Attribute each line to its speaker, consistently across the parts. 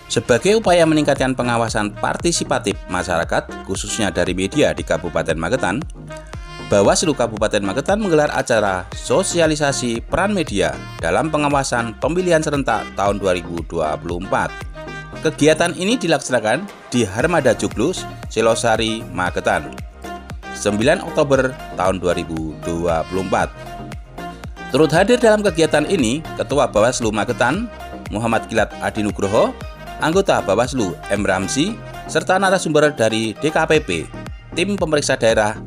Speaker 1: Sebagai upaya meningkatkan pengawasan partisipatif masyarakat, khususnya dari media di Kabupaten Magetan, Bawaslu Kabupaten Magetan menggelar acara sosialisasi peran media dalam pengawasan pemilihan serentak tahun 2024. Kegiatan ini dilaksanakan di Harmada Juklus, Selosari, Magetan, 9 Oktober tahun 2024. Turut hadir dalam kegiatan ini Ketua Bawaslu Magetan, Muhammad Kilat Adinugroho, anggota Bawaslu M. Ramzi, serta narasumber dari DKPP, Tim Pemeriksa Daerah,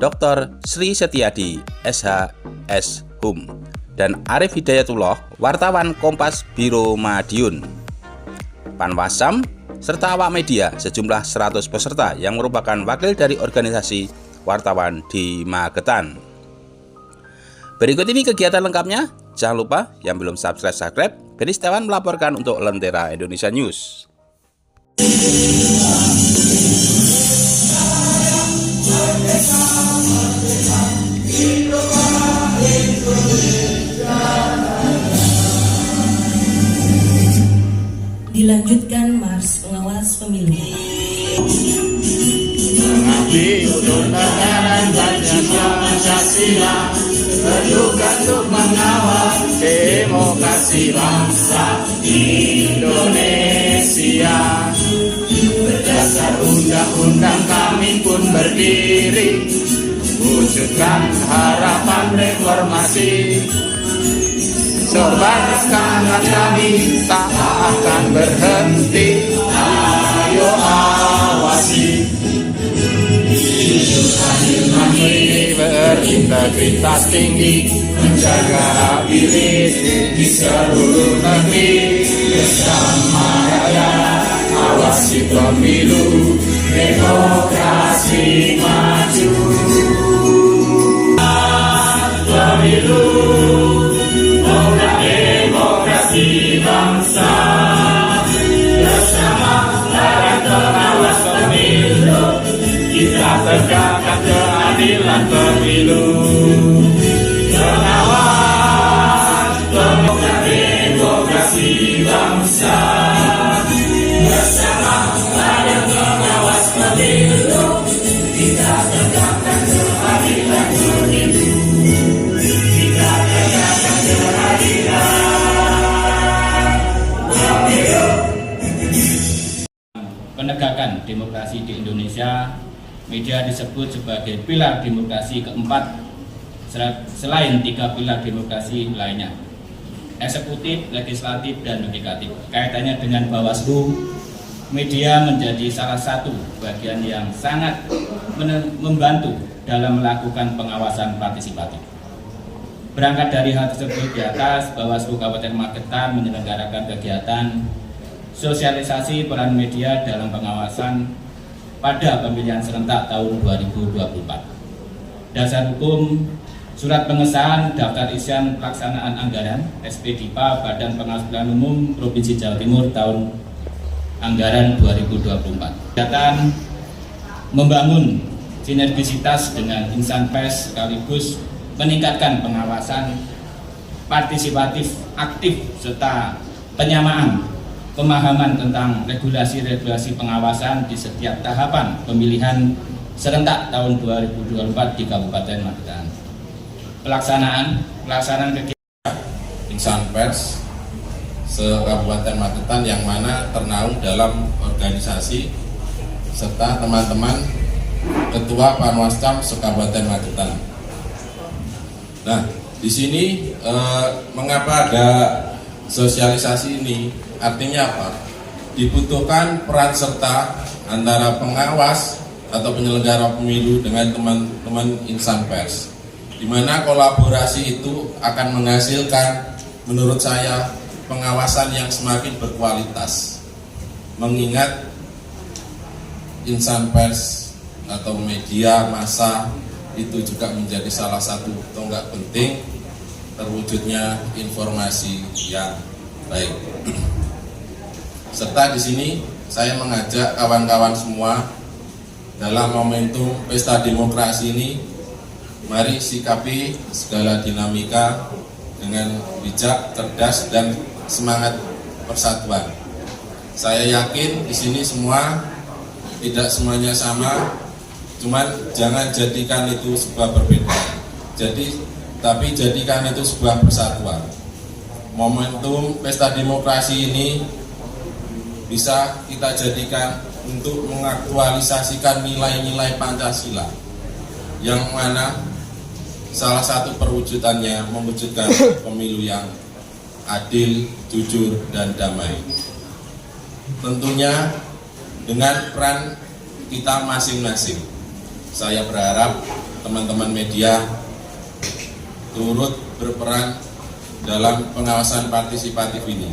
Speaker 1: Dr. Sri Setiadi, SHS Hum, dan Arif Hidayatullah, wartawan Kompas Biro Madiun, Panwasam, serta awak media sejumlah 100 peserta yang merupakan wakil dari organisasi wartawan di Magetan. Berikut ini kegiatan lengkapnya. Jangan lupa yang belum subscribe. Beni Setiawan melaporkan untuk Lentera Indonesia News.
Speaker 2: Dilanjutkan Mars Pengawas Pemilu.
Speaker 3: Mengabdi untuk negara dan Pancasila, berjuang untuk mengawal demokrasi bangsa Indonesia. Berdasar undang-undang kami pun berdiri, wujudkan harapan reformasi. Sobat semangat kami tak akan berhenti, ayo awasi. Kami berintegritas tinggi, menjaga ability di seluruh negeri. Bersama rakyat, awasi pemilu, demokrasi maju. Pemilu, demokrasi bangsa. Bersama rakyat pengawas pemilu, kita tegakkan keadilan pemilu. Pengawas demokrasi bangsa. Bersama rakyat pengawas pemilu, kita tegakkan keadilan pemilu. Kita tegakkan keadilan pemilu.
Speaker 4: Penegakan demokrasi di Indonesia, media disebut sebagai pilar demokrasi keempat selain 3 pilar demokrasi lainnya, eksekutif, legislatif, dan yudikatif. Kaitannya dengan Bawaslu, media menjadi salah satu bagian yang sangat membantu dalam melakukan pengawasan partisipatif. Berangkat dari hal tersebut di atas, Bawaslu Kabupaten Magetan menyelenggarakan kegiatan sosialisasi peran media dalam pengawasan pada pemilihan serentak tahun 2024. Dasar hukum, surat pengesahan daftar isian pelaksanaan anggaran SPDIPA Badan Pengawas Pemilihan Umum Provinsi Jawa Timur tahun anggaran 2024. Kegiatan membangun sinergisitas dengan insan pers sekaligus meningkatkan pengawasan partisipatif aktif serta penyamaan pemahaman tentang regulasi-regulasi pengawasan di setiap tahapan pemilihan serentak tahun 2024 di Kabupaten Magetan. Pelaksanaan kegiatan
Speaker 5: insan pers se-Kabupaten Magetan yang mana ternaung dalam organisasi serta teman-teman Ketua Panwascam se-Kabupaten Magetan. Nah, di sini mengapa ada sosialisasi ini? Artinya apa? Dibutuhkan peran serta antara pengawas atau penyelenggara pemilu dengan teman-teman insan pers, di mana kolaborasi itu akan menghasilkan, menurut saya, pengawasan yang semakin berkualitas. Mengingat insan pers atau media massa itu juga menjadi salah satu tonggak penting terwujudnya informasi yang baik. Serta di sini saya mengajak kawan-kawan semua dalam momentum pesta demokrasi ini, mari sikapi segala dinamika dengan bijak, cerdas, dan semangat persatuan. Saya yakin di sini semua tidak semuanya sama, cuman jangan jadikan itu sebuah perbedaan. Tapi jadikan itu sebuah persatuan. Momentum pesta demokrasi ini bisa kita jadikan untuk mengaktualisasikan nilai-nilai Pancasila, yang mana salah satu perwujudannya mewujudkan pemilu yang adil, jujur, dan damai. Tentunya dengan peran kita masing-masing. Saya berharap teman-teman media turut berperan dalam pengawasan partisipatif ini.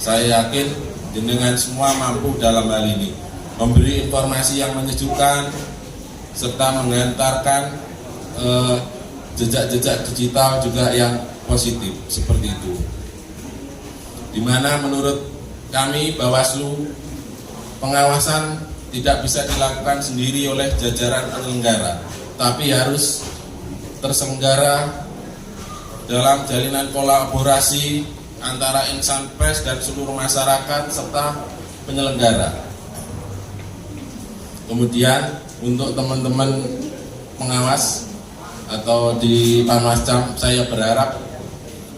Speaker 5: Saya yakin jenengan semua mampu dalam hal ini memberi informasi yang menyejukkan serta mengantarkan jejak-jejak digital juga yang positif seperti itu. Dimana menurut kami Bawaslu, pengawasan tidak bisa dilakukan sendiri oleh jajaran penyelenggara, tapi harus terselenggara dalam jalinan kolaborasi antara insan pers dan seluruh masyarakat serta penyelenggara. Kemudian untuk teman-teman pengawas atau di Panwascam, saya berharap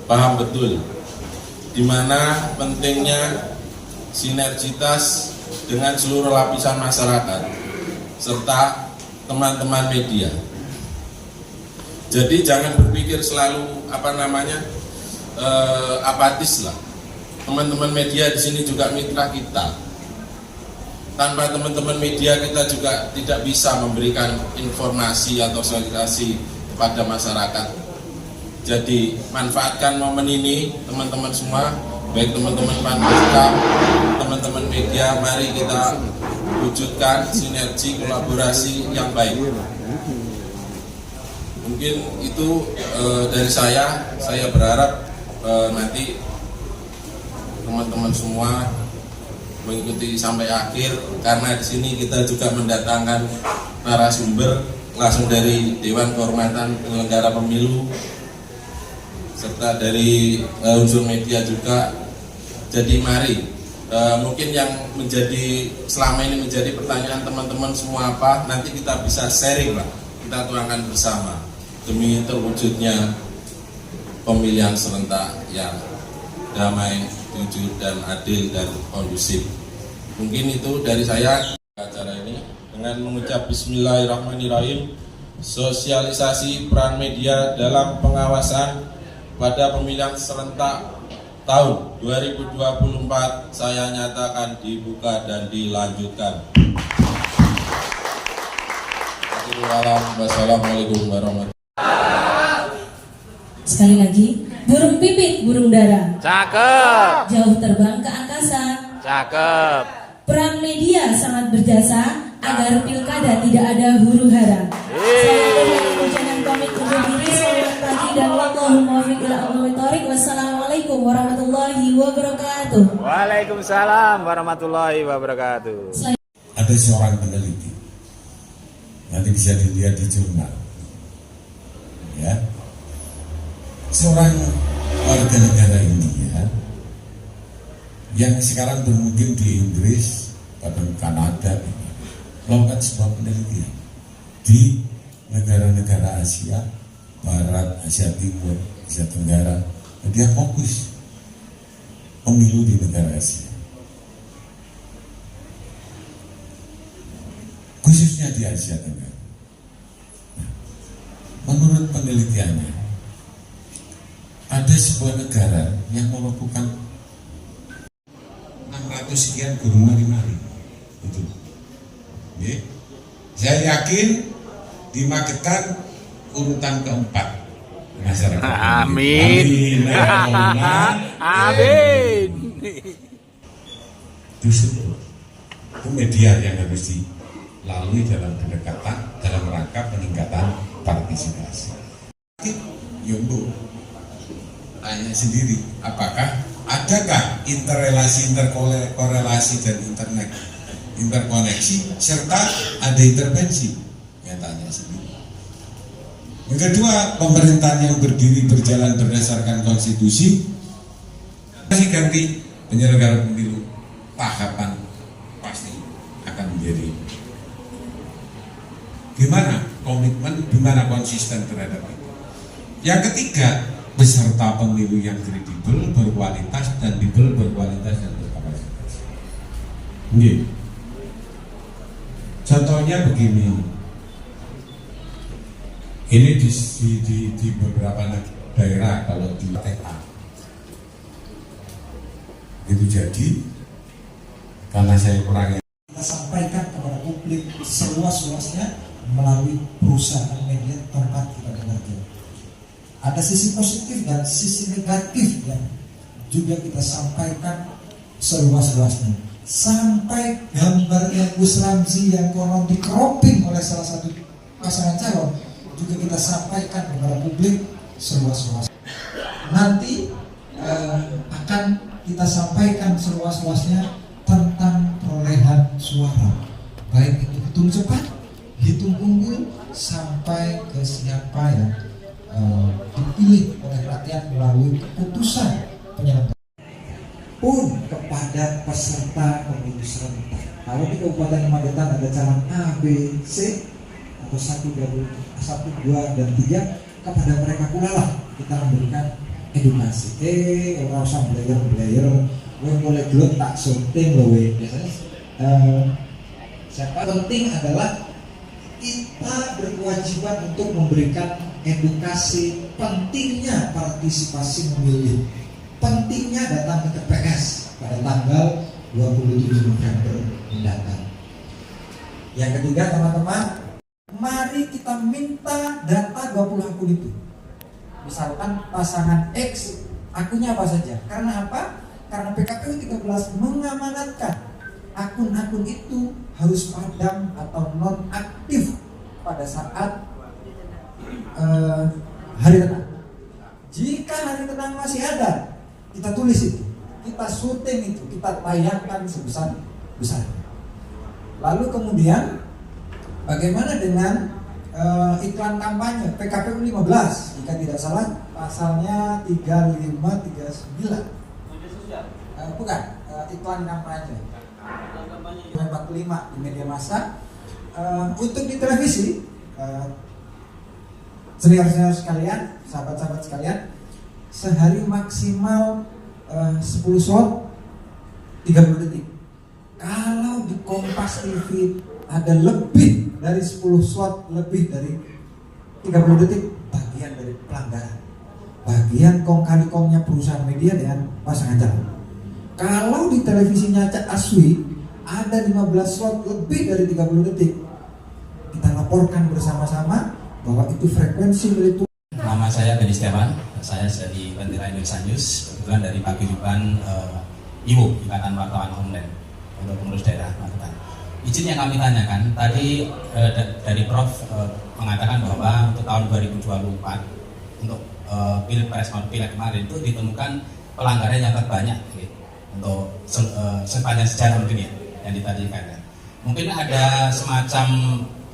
Speaker 5: paham betul di mana pentingnya sinergitas dengan seluruh lapisan masyarakat serta teman-teman media. Jadi jangan berpikir selalu apatis lah. Teman-teman media di sini juga mitra kita. Tanpa teman-teman media kita juga tidak bisa memberikan informasi atau sosialisasi kepada masyarakat. Jadi manfaatkan momen ini teman-teman semua, baik teman-teman Panwascam, teman-teman media, mari kita wujudkan sinergi kolaborasi yang baik. Mungkin itu dari saya berharap nanti teman-teman semua mengikuti sampai akhir, karena di sini kita juga mendatangkan narasumber langsung dari Dewan Kehormatan Penyelenggara Pemilu serta dari unsur media juga. Jadi mari, mungkin yang selama ini menjadi pertanyaan teman-teman semua apa, nanti kita bisa sharing lah, kita tuangkan bersama demi terwujudnya pemilihan serentak yang damai, jujur, dan adil, dan kondusif. Mungkin itu dari saya acara ini dengan mengucap Bismillahirrahmanirrahim. Sosialisasi peran media dalam pengawasan pada pemilihan serentak tahun 2024 saya nyatakan dibuka dan dilanjutkan. Wassalamualaikum warahmatullahi wabarakatuh.
Speaker 2: Sekali lagi, burung pipit, burung dara.
Speaker 1: Cakep.
Speaker 2: Jauh terbang ke angkasa.
Speaker 1: Cakep.
Speaker 2: Peran media sangat berjasa agar pilkada tidak ada huru hara. Saya dengan pamit undur diri. Selamat pagi dan wallahu muwaffiq ila aqwamit thoriq. Wassalamualaikum warahmatullahi wabarakatuh.
Speaker 1: Waalaikumsalam warahmatullahi wabarakatuh.
Speaker 6: Ada seorang peneliti, nanti bisa dilihat di jurnal, ya, seorang warga negara ini, ya, yang sekarang bermukim di Inggris, bahkan Kanada, melakukan sebuah penelitian di negara-negara Asia Barat, Asia Timur, Asia Tenggara. Dia fokus pemilu di negara Asia, khususnya di Asia Tenggara. Nah, menurut penelitiannya, ada sebuah negara yang melakukan 600 sekian burung mari-mari. Itu. Ya. Saya yakin di Magetan urutan keempat masyarakat.
Speaker 1: Amin. Amin.
Speaker 6: Justru itu media yang harus dilalui dalam pendekatan dalam rangka peningkatan partisipasi. Yumbo tanya sendiri, apakah adakah interrelasi, interkorelasi dan interkoneksi serta ada intervensi? Ya tanya sendiri. Yang kedua, pemerintahan yang berdiri berjalan berdasarkan konstitusi. Masih ganti penyelenggara pemilu tahapan pasti akan menjadi gimana komitmen, gimana konsisten terhadap itu. Yang ketiga, peserta pemilu yang kredibel, berkualitas dan berkualitas dan berkapasitas. Ini contohnya begini, ini di beberapa daerah kalau di TA itu jadi karena saya kurang
Speaker 7: kita sampaikan kepada publik seluas-luasnya melalui perusahaan media tempat kita bekerja. Ada sisi positif dan sisi negatif yang juga kita sampaikan seluas-luasnya. Sampai gambarnya Gus Ramzi yang konon dikroping oleh salah satu pasangan calon juga kita sampaikan kepada publik seluas-luasnya. Nanti akan kita sampaikan seluas-luasnya tentang perolehan suara, baik itu hitung cepat, hitung unggul, sampai ke siapa yang dipilih oleh rakyat melalui keputusan penyelenggara pun kepada peserta pemilu serentak. Kalau di Kabupaten Magetan ada calon A, B, C atau 1, 2, dan 3, kepada mereka pula lah kita memberikan edukasi. Orang usah belajar, mulai gelut tak syuting loh. Biasanya siapa penting adalah kita berkewajiban untuk memberikan edukasi pentingnya partisipasi memilih, pentingnya datang ke TPS pada tanggal 27 November mendatang. Yang ketiga teman-teman, mari kita minta data 20 akun itu. Misalkan pasangan X akunnya apa saja. Karena apa? Karena PKPU 13 mengamanatkan akun-akun itu harus padam atau non aktif pada saat hari tenang. Jika hari tenang masih ada, kita tulis itu, kita syuting itu, kita tayangkan sebesar-besar. Lalu kemudian bagaimana dengan iklan kampanye PKPU 15? Jika tidak salah pasalnya 3539. Bukan, iklan kampanye 45 di media massa. Untuk di televisi, senior-senior sekalian, sahabat-sahabat sekalian, sehari maksimal 10 slot 30 detik. Kalau di Kompas TV ada lebih dari 10 slot lebih dari 30 detik, bagian dari pelanggaran, bagian kong kali kongnya perusahaan media dengan pasangan calon. Kalau di televisinya Cak Aswi ada 15 slot lebih dari 30 detik, kita laporkan bersama-sama bahwa itu frekuensi milik.
Speaker 8: Nama saya Beni Setiawan, saya dari Bendera Indonesia News, kebetulan dari Paguyuban IWO, Ikatan Wartawan Online untuk pengurus daerah Magetan. Izin yang kami tanyakan, tadi dari Prof mengatakan bahwa untuk tahun 2024 untuk Pilpres maupun Pileg kemarin itu ditemukan pelanggaran yang terbanyak untuk sepanjang sejarah mungkin ya yang ditadikan. Mungkin ada semacam,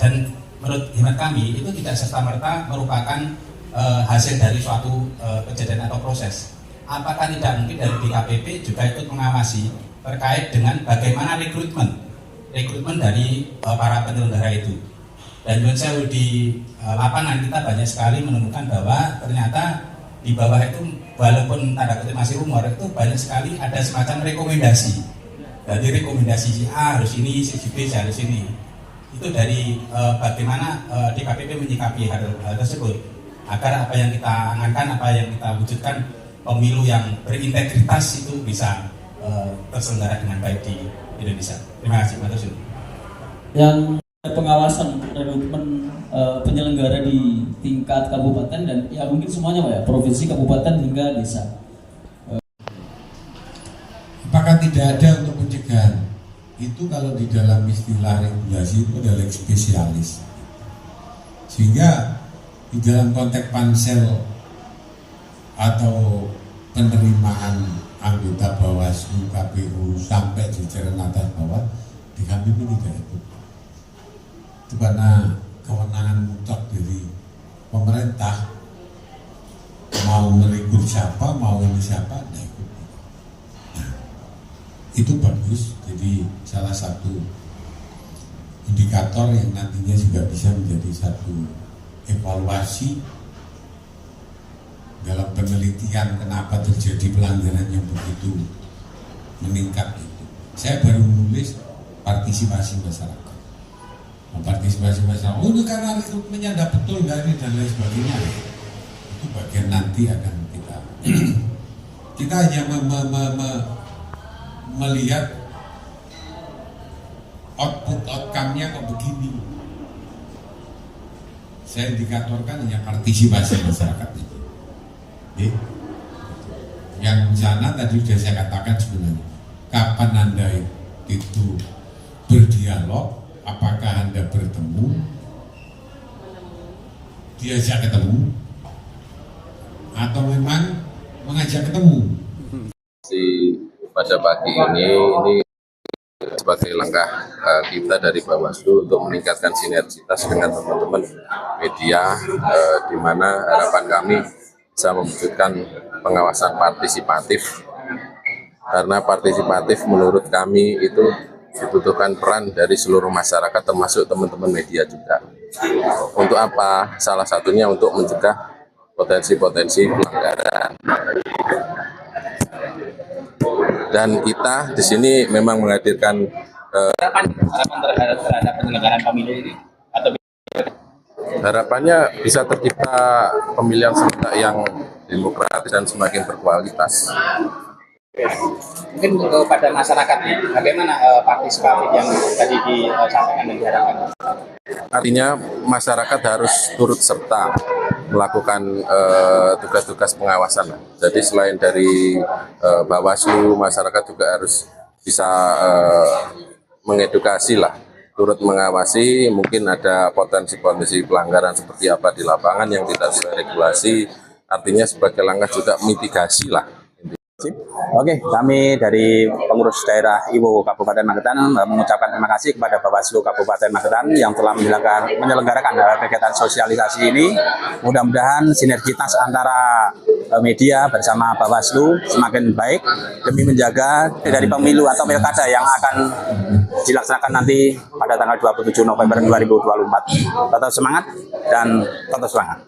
Speaker 8: dan menurut hemat kami itu tidak serta-merta merupakan hasil dari suatu kejadian atau proses. Apakah tidak mungkin dari DKPP juga ikut mengawasi terkait dengan bagaimana rekrutmen dari para penyelenggara itu? Dan saya di lapangan kita banyak sekali menemukan bahwa ternyata di bawah itu walaupun tanda kutip masih rumor, itu banyak sekali ada semacam rekomendasi. Dari rekomendasi si A harus ini, si B harus ini. Itu dari bagaimana DKPP menyikapi hal tersebut agar apa yang kita angankan, apa yang kita wujudkan, pemilu yang berintegritas itu bisa terselenggara dengan baik di Indonesia. Terima kasih, Mas Tusul.
Speaker 9: Yang pengawasan rekrutmen penyelenggara di tingkat kabupaten dan ya mungkin semuanya Pak ya, provinsi, kabupaten hingga desa.
Speaker 6: Apakah tidak ada untuk pencegahan? Itu kalau di dalam istilah regulasi itu ada lex spesialis. Sehingga di dalam konteks pansel atau penerimaan anggota Bawaslu, KPU sampai jajaran atas bawah di KPP tidak itu karena kewenangan mutlak dari pemerintah, mau merekrut siapa, mau ini siapa, nah ikut. Nah, itu bagus. Jadi salah satu indikator yang nantinya juga bisa menjadi satu evaluasi dalam penelitian kenapa terjadi pelanggaran yang begitu meningkat itu. Saya baru menulis partisipasi masyarakat. Partisipasi masyarakat, oh ini karena rekrutmennya tidak betul dari dan lain sebagainya. Itu bagian nanti akan kita hanya melihat outcome-nya kok begini. Saya indikatorkan hanya partisipasi masyarakat itu. Yang sana tadi sudah saya katakan sebenarnya, kapan Anda itu berdialog, apakah Anda bertemu, diajak ketemu, atau memang mengajak ketemu?
Speaker 5: Pada pagi ini sebagai langkah kita dari Bawaslu untuk meningkatkan sinergitas dengan teman-teman media, di mana harapan kami bisa mewujudkan pengawasan partisipatif, karena partisipatif menurut kami itu dibutuhkan peran dari seluruh masyarakat termasuk teman-teman media juga. Untuk apa? Salah satunya untuk mencegah potensi-potensi pelanggaran. Dan kita di sini memang menghadirkan
Speaker 4: harapan terhadap penyelenggaraan pemilu ini, atau
Speaker 5: harapannya bisa tercipta pemilihan serentak yang demokratis dan semakin berkualitas.
Speaker 4: mungkin kepada masyarakat, bagaimana partisipatif yang tadi disampaikan dan diharapkan?
Speaker 5: Artinya masyarakat harus turut serta melakukan tugas-tugas pengawasan. Jadi selain dari Bawaslu, masyarakat juga harus bisa mengedukasi lah, turut mengawasi. Mungkin ada potensi-potensi pelanggaran seperti apa di lapangan yang tidak sesuai regulasi. Artinya sebagai langkah juga mitigasi lah.
Speaker 1: Oke, kami dari pengurus daerah IWO Kabupaten Magetan mengucapkan terima kasih kepada Bawaslu Kabupaten Magetan yang telah menyelenggarakan kegiatan sosialisasi ini. Mudah-mudahan sinergitas antara media bersama Bawaslu semakin baik demi menjaga dari pemilu atau pilkada yang akan dilaksanakan nanti pada tanggal 27 November 2024. Tetap semangat dan tetap semangat.